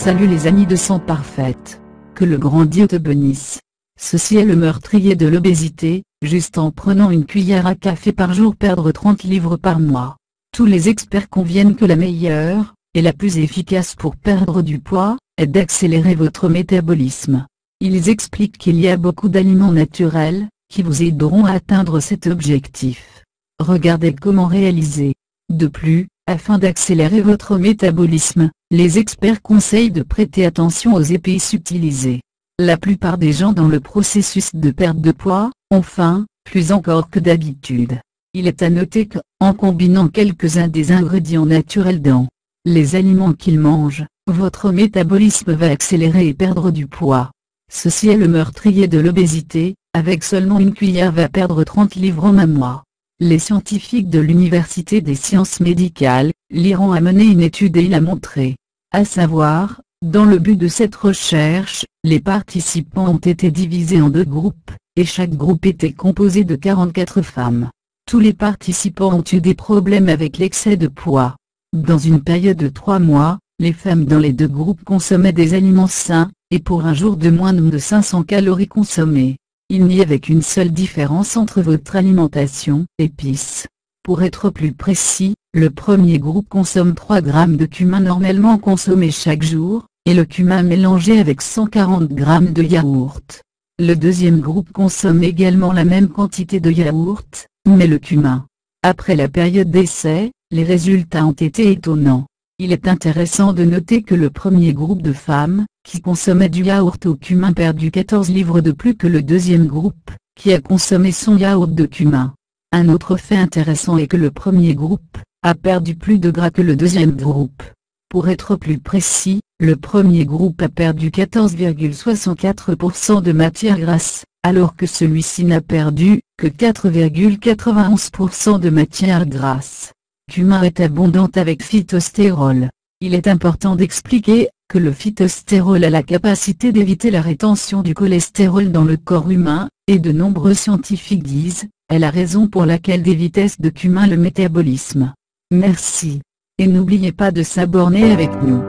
Salut les amis de sang parfaite. Que le grand Dieu te bénisse. Ceci est le meurtrier de l'obésité, juste en prenant une cuillère à café par jour perdre 30 livres par mois. Tous les experts conviennent que la meilleure, et la plus efficace pour perdre du poids, est d'accélérer votre métabolisme. Ils expliquent qu'il y a beaucoup d'aliments naturels, qui vous aideront à atteindre cet objectif. Regardez comment réaliser. De plus, afin d'accélérer votre métabolisme, les experts conseillent de prêter attention aux épices utilisées. La plupart des gens dans le processus de perte de poids, ont faim, plus encore que d'habitude. Il est à noter que, en combinant quelques-uns des ingrédients naturels dans les aliments qu'ils mangent, votre métabolisme va accélérer et perdre du poids. Ceci est le meurtrier de l'obésité, avec seulement une cuillère va perdre 30 livres en un mois. Les scientifiques de l'Université des sciences médicales, l'Iran a mené une étude et il a montré, à savoir, dans le but de cette recherche, les participants ont été divisés en 2 groupes, et chaque groupe était composé de 44 femmes. Tous les participants ont eu des problèmes avec l'excès de poids. Dans une période de 3 mois, les femmes dans les 2 groupes consommaient des aliments sains, et pour un jour de moins de 500 calories consommées. Il n'y avait qu'une seule différence entre votre alimentation, épices. Pour être plus précis, le premier groupe consomme 3 grammes de cumin normalement consommé chaque jour, et le cumin mélangé avec 140 grammes de yaourt. Le deuxième groupe consomme également la même quantité de yaourt, mais le cumin. Après la période d'essai, les résultats ont été étonnants. Il est intéressant de noter que le premier groupe de femmes, qui consommait du yaourt au cumin perdu 14 livres de plus que le deuxième groupe, qui a consommé son yaourt de cumin. Un autre fait intéressant est que le premier groupe, a perdu plus de gras que le deuxième groupe. Pour être plus précis, le premier groupe a perdu 14,64% de matière grasse, alors que celui-ci n'a perdu que 4,91% de matière grasse. Cumin est abondante avec phytostérol. Il est important d'expliquer que le phytostérol a la capacité d'éviter la rétention du cholestérol dans le corps humain, et de nombreux scientifiques disent, est la raison pour laquelle des vitesses de cumin le métabolisme. Merci. Et n'oubliez pas de s'abonner avec nous.